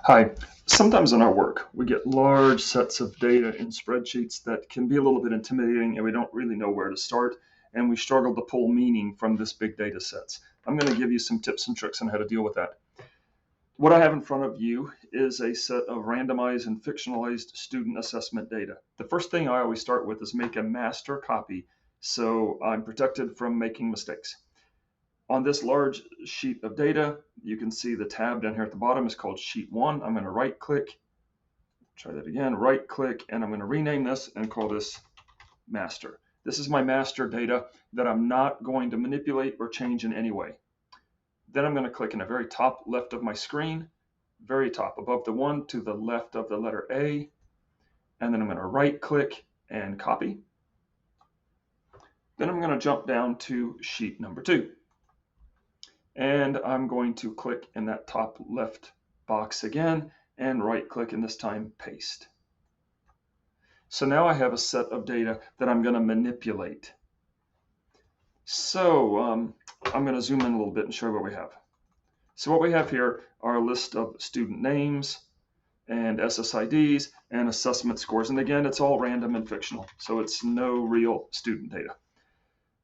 Hi. Sometimes in our work, we get large sets of data in spreadsheets that can be a little bit intimidating and we don't really know where to start, and we struggle to pull meaning from this big data sets. I'm going to give you some tips and tricks on how to deal with that. What I have in front of you is a set of randomized and fictionalized student assessment data. The first thing I always start with is make a master copy so I'm protected from making mistakes. On this large sheet of data, you can see the tab down here at the bottom is called Sheet 1. I'm going to right click, try that again, right click, and I'm going to rename this and call this Master. This is my master data that I'm not going to manipulate or change in any way. Then I'm going to click in the very top left of my screen, very top above the 1 to the left of the letter A, and then I'm going to right click and copy. Then I'm going to jump down to sheet number 2. And I'm going to click in that top left box again and right click, and this time paste. So now I have a set of data that I'm going to manipulate. So I'm going to zoom in a little bit and show you what we have. So what we have here are a list of student names and SSIDs and assessment scores. And again, it's all random and fictional, so it's no real student data.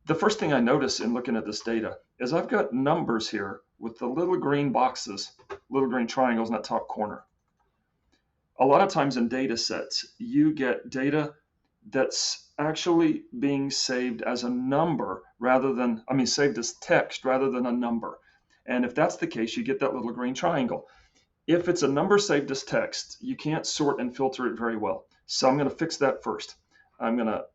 The first thing I notice in looking at this data is I've got numbers here with the little green boxes, little green triangles in that top corner. A lot of times in data sets, you get data that's actually being saved as a number rather than, saved as text rather than a number. And if that's the case, you get that little green triangle. If it's a number saved as text, you can't sort and filter it very well. So I'm going to fix that first. I'm going to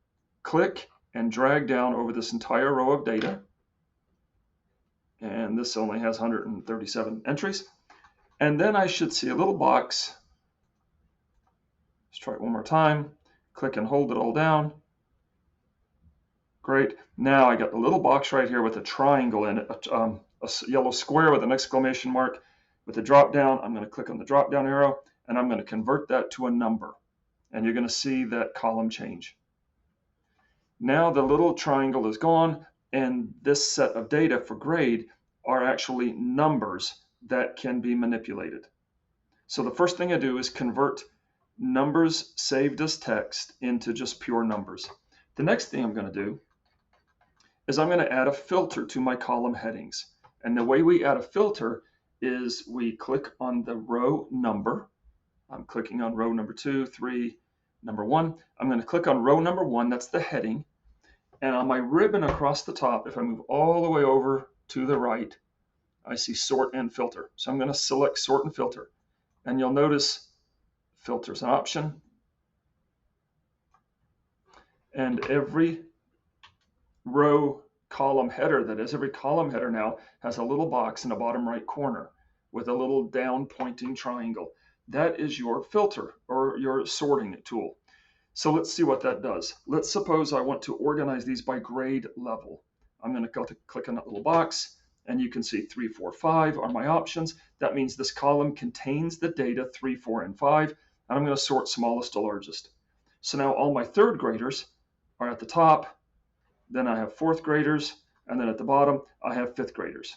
click and drag down over this entire row of data. And this only has 137 entries. And then I should see a little box. Let's try it one more time. Click and hold it all down. Great. Now I got the little box right here with a triangle in it, a yellow square with an exclamation mark. With the drop down, I'm going to click on the drop down arrow and I'm going to convert that to a number. And you're going to see that column change. Now the little triangle is gone, and this set of data for grade are actually numbers that can be manipulated. So the first thing I do is convert numbers saved as text into just pure numbers. The next thing I'm going to do is I'm going to add a filter to my column headings. And the way we add a filter is we click on the row number. I'm clicking on row number 2, 3, number 1. I'm going to click on row number 1, that's the heading. And on my ribbon across the top, if I move all the way over to the right, I see sort and filter. So I'm going to select sort and filter. And you'll notice filter's an option. And every row column header, that is, every column header now has a little box in the bottom right corner with a little down pointing triangle. That is your filter or your sorting tool. So let's see what that does. Let's suppose I want to organize these by grade level. I'm going to go to click on that little box, and you can see 3, 4, 5 are my options. That means this column contains the data 3, 4, and 5, and I'm going to sort smallest to largest. So now all my third graders are at the top, then I have fourth graders, and then at the bottom I have fifth graders.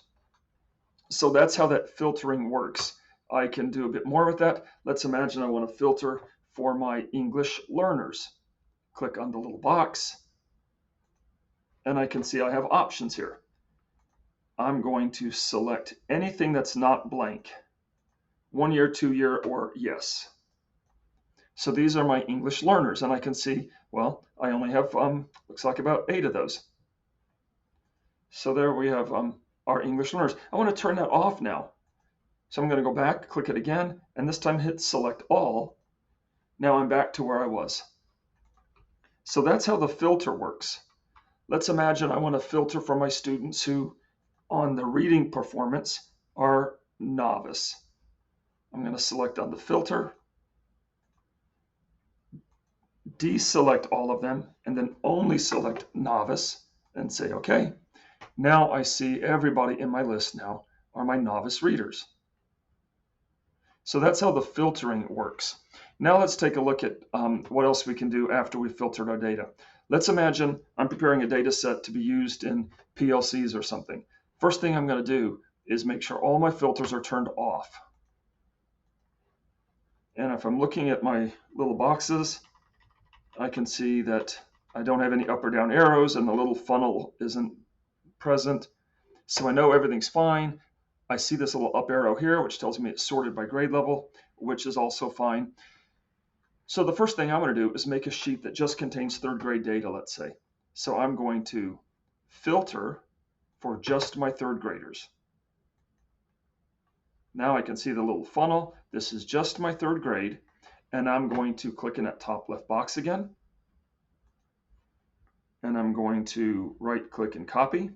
So that's how that filtering works. I can do a bit more with that. Let's imagine I want to filter for my English learners. Click on the little box, and I can see I have options here. I'm going to select anything that's not blank, 1 year, 2 year, or yes. So these are my English learners, and I can see, well, I only have, looks like about 8 of those. So there we have our English learners. I want to turn that off now. So I'm going to go back, click it again, and this time hit select all. Now I'm back to where I was. So that's how the filter works. Let's imagine I want to filter for my students who, on the reading performance, are novice. I'm going to select on the filter, deselect all of them, and then only select novice and say OK. Now I see everybody in my list now are my novice readers. So that's how the filtering works. Now let's take a look at what else we can do after we've filtered our data. Let's imagine I'm preparing a data set to be used in PLCs or something. First thing I'm going to do is make sure all my filters are turned off. if I'm looking at my little boxes, I can see that I don't have any up or down arrows and the little funnel isn't present. So I know everything's fine. I see this little up arrow here, which tells me it's sorted by grade level, which is also fine. So the first thing I'm going to do is make a sheet that just contains third grade data, let's say. So I'm going to filter for just my third graders. Now I can see the little funnel. This is just my third grade, and I'm going to click in that top left box again. And I'm going to right click and copy.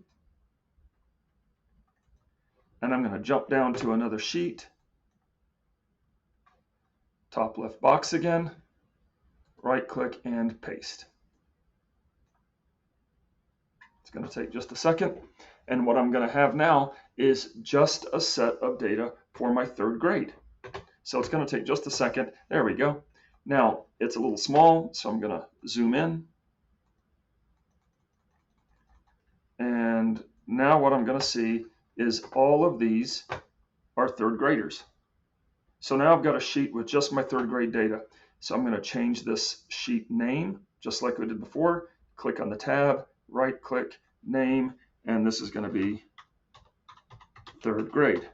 And I'm going to jump down to another sheet. Top left box again, right click and paste. It's going to take just a second. And what I'm going to have now is just a set of data for my third grade. So it's going to take just a second. There we go. Now it's a little small, so I'm going to zoom in. And now what I'm going to see is all of these are third graders. So now I've got a sheet with just my third grade data. So I'm going to change this sheet name, just like we did before. Click on the tab, right click, name, and this is going to be third grade.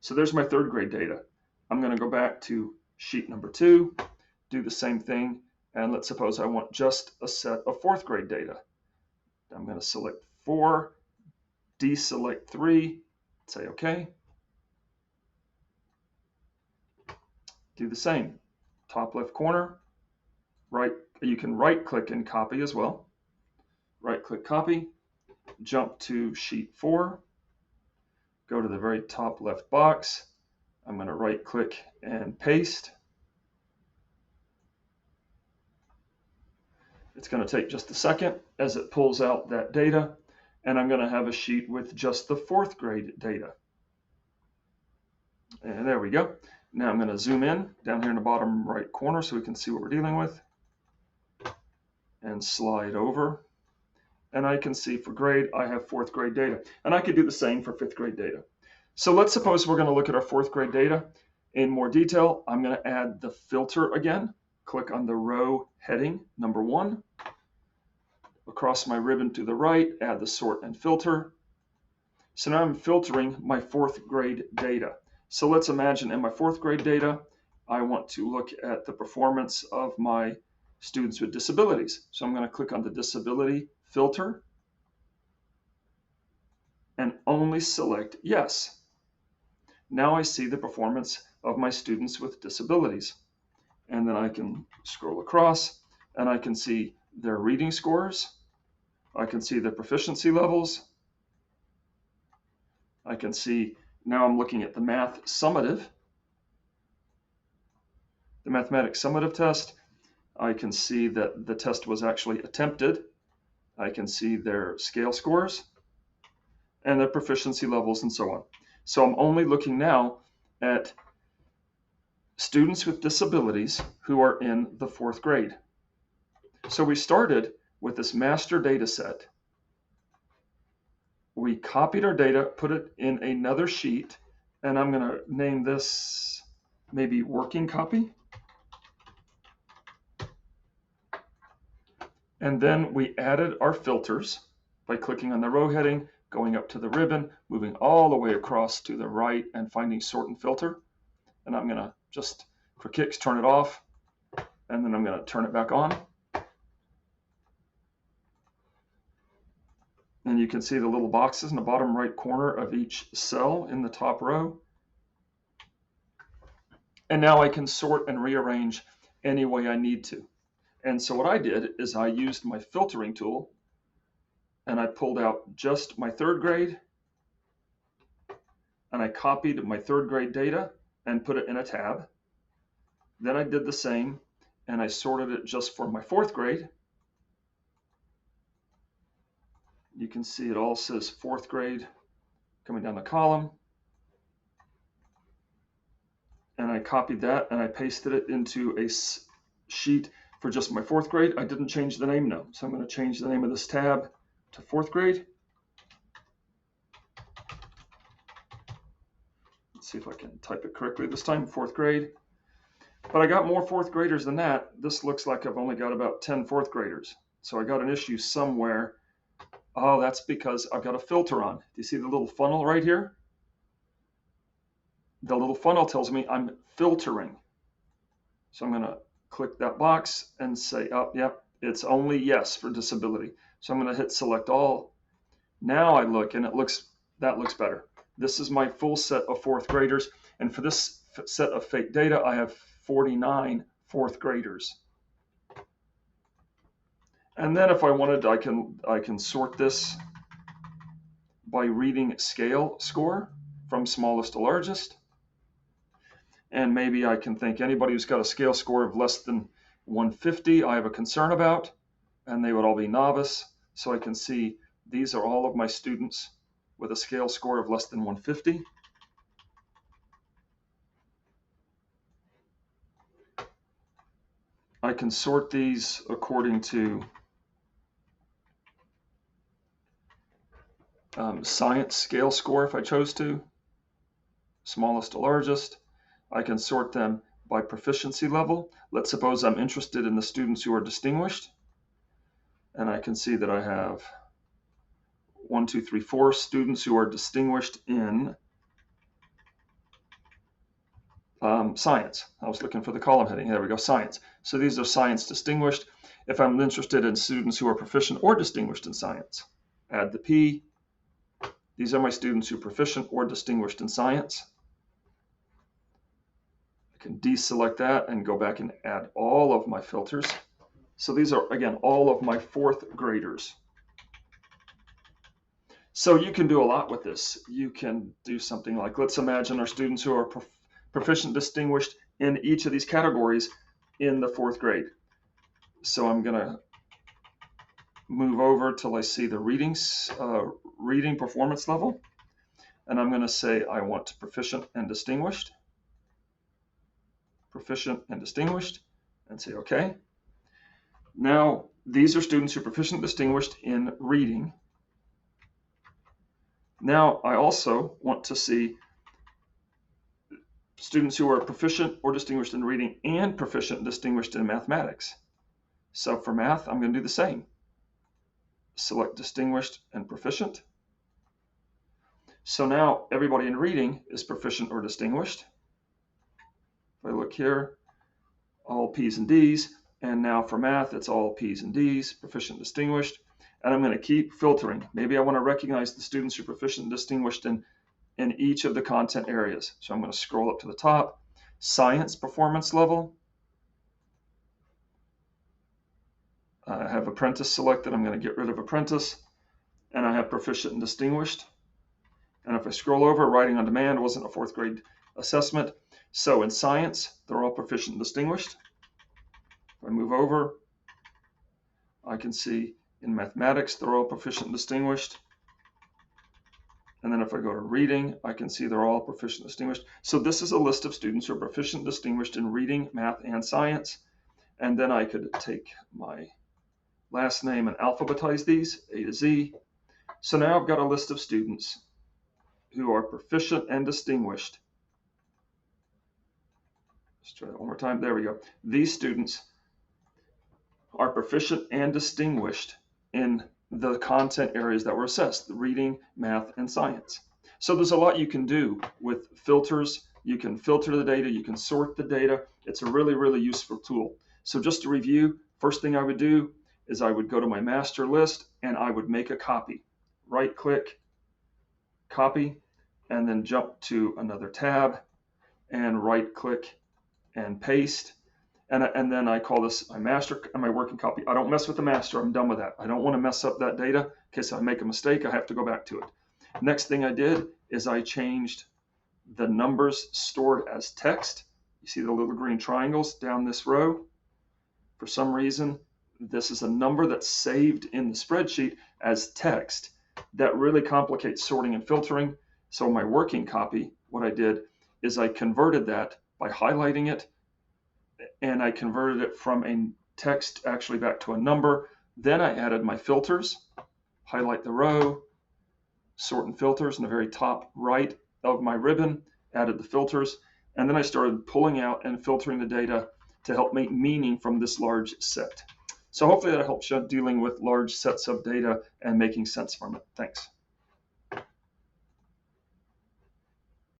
So there's my third grade data. I'm going to go back to sheet number 2, do the same thing, and let's suppose I want just a set of fourth grade data. I'm going to select 4, deselect 3, say OK. Do the same. Top left corner, right. You can right click and copy as well. Right click, copy, jump to sheet 4, go to the very top left box. I'm going to right click and paste. It's going to take just a second as it pulls out that data, and I'm going to have a sheet with just the fourth grade data. And there we go. Now I'm going to zoom in down here in the bottom right corner so we can see what we're dealing with, and slide over. And I can see for grade, I have fourth grade data. And I could do the same for fifth grade data. So let's suppose we're going to look at our fourth grade data in more detail. I'm going to add the filter again. Click on the row heading, number 1. Across my ribbon to the right, add the sort and filter. So now I'm filtering my fourth grade data. So let's imagine in my fourth grade data, I want to look at the performance of my students with disabilities. So I'm going to click on the disability filter and only select yes. Now I see the performance of my students with disabilities. And then I can scroll across and I can see their reading scores. I can see their proficiency levels. I can see, now I'm looking at the math summative, the mathematics summative test. I can see that the test was actually attempted. I can see their scale scores and their proficiency levels and so on. So I'm only looking now at students with disabilities who are in the fourth grade. So we started with this master data set. We copied our data, put it in another sheet, and I'm going to name this maybe working copy. And then we added our filters by clicking on the row heading, going up to the ribbon, moving all the way across to the right and finding sort and filter. And I'm going to just, for kicks, turn it off, and then I'm going to turn it back on. And you can see the little boxes in the bottom right corner of each cell in the top row. And now I can sort and rearrange any way I need to. And so what I did is I used my filtering tool and I pulled out just my third grade and I copied my third grade data and put it in a tab. Then I did the same and I sorted it just for my fourth grade. You can see it all says fourth grade coming down the column. And I copied that and I pasted it into a sheet for just my fourth grade. I didn't change the name though. So I'm going to change the name of this tab to fourth grade. Let's see if I can type it correctly this time, fourth grade. But I got more fourth graders than that. This looks like I've only got about 10 fourth graders. So I got an issue somewhere. Oh, that's because I've got a filter on. Do you see the little funnel right here? The little funnel tells me I'm filtering. So I'm going to click that box and say, oh, yep, it's only yes for disability. So I'm going to hit select all. Now I look and that looks better. This is my full set of fourth graders. And for this set of fake data, I have 49 fourth graders. And then if I wanted, I can sort this by reading scale score from smallest to largest. And maybe I can think anybody who's got a scale score of less than 150, I have a concern about, and they would all be novice. So I can see these are all of my students with a scale score of less than 150. I can sort these according to science scale score if I chose to, smallest to largest. I can sort them by proficiency level. Let's suppose I'm interested in the students who are distinguished. And I can see that I have 1, 2, 3, 4 students who are distinguished in science. I was looking for the column heading. There we go, science. So these are science distinguished. If I'm interested in students who are proficient or distinguished in science, add the P. These are my students who are proficient or distinguished in science. I can deselect that and go back and add all of my filters. So these are, again, all of my fourth graders. So you can do a lot with this. You can do something like, let's imagine our students who are proficient distinguished in each of these categories in the fourth grade. So I'm going to move over till I see the reading performance level. And I'm going to say I want proficient and distinguished. Proficient and distinguished, and say OK. Now, these are students who are proficient and distinguished in reading. Now, I also want to see students who are proficient or distinguished in reading and proficient and distinguished in mathematics. So for math, I'm going to do the same. Select distinguished and proficient. So now everybody in reading is proficient or distinguished. If I look here, all P's and D's. And now for math, it's all P's and D's, proficient, distinguished. And I'm going to keep filtering. Maybe I want to recognize the students who are proficient and distinguished in each of the content areas. So I'm going to scroll up to the top. Science performance level. I have apprentice selected. I'm going to get rid of apprentice. And I have proficient and distinguished. And if I scroll over, writing on demand wasn't a fourth grade assessment. So in science, they're all proficient and distinguished. If I move over, I can see in mathematics, they're all proficient and distinguished. And then if I go to reading, I can see they're all proficient and distinguished. So this is a list of students who are proficient and distinguished in reading, math, and science. And then I could take my last name and alphabetize these, A to Z. So now I've got a list of students who are proficient and distinguished. Let's try that one more time. There we go. These students are proficient and distinguished in the content areas that were assessed, the reading, math, and science. So there's a lot you can do with filters. You can filter the data, you can sort the data. It's a really, really useful tool. So just to review, first thing I would do is I would go to my master list and I would make a copy. Right click, copy, and then jump to another tab and right click and paste. And then I call this my master and my working copy. I don't mess with the master. I'm done with that. I don't want to mess up that data. In case I make a mistake, I have to go back to it. Next thing I did is I changed the numbers stored as text. You see the little green triangles down this row. For some reason, this is a number that's saved in the spreadsheet as text. That really complicates sorting and filtering. So my working copy, what I did is I converted that by highlighting it, and I converted it from a text actually back to a number. Then I added my filters, highlight the row, sort and filters in the very top right of my ribbon, added the filters. And then I started pulling out and filtering the data to help make meaning from this large set. So hopefully that helps you dealing with large sets of data and making sense from it. Thanks.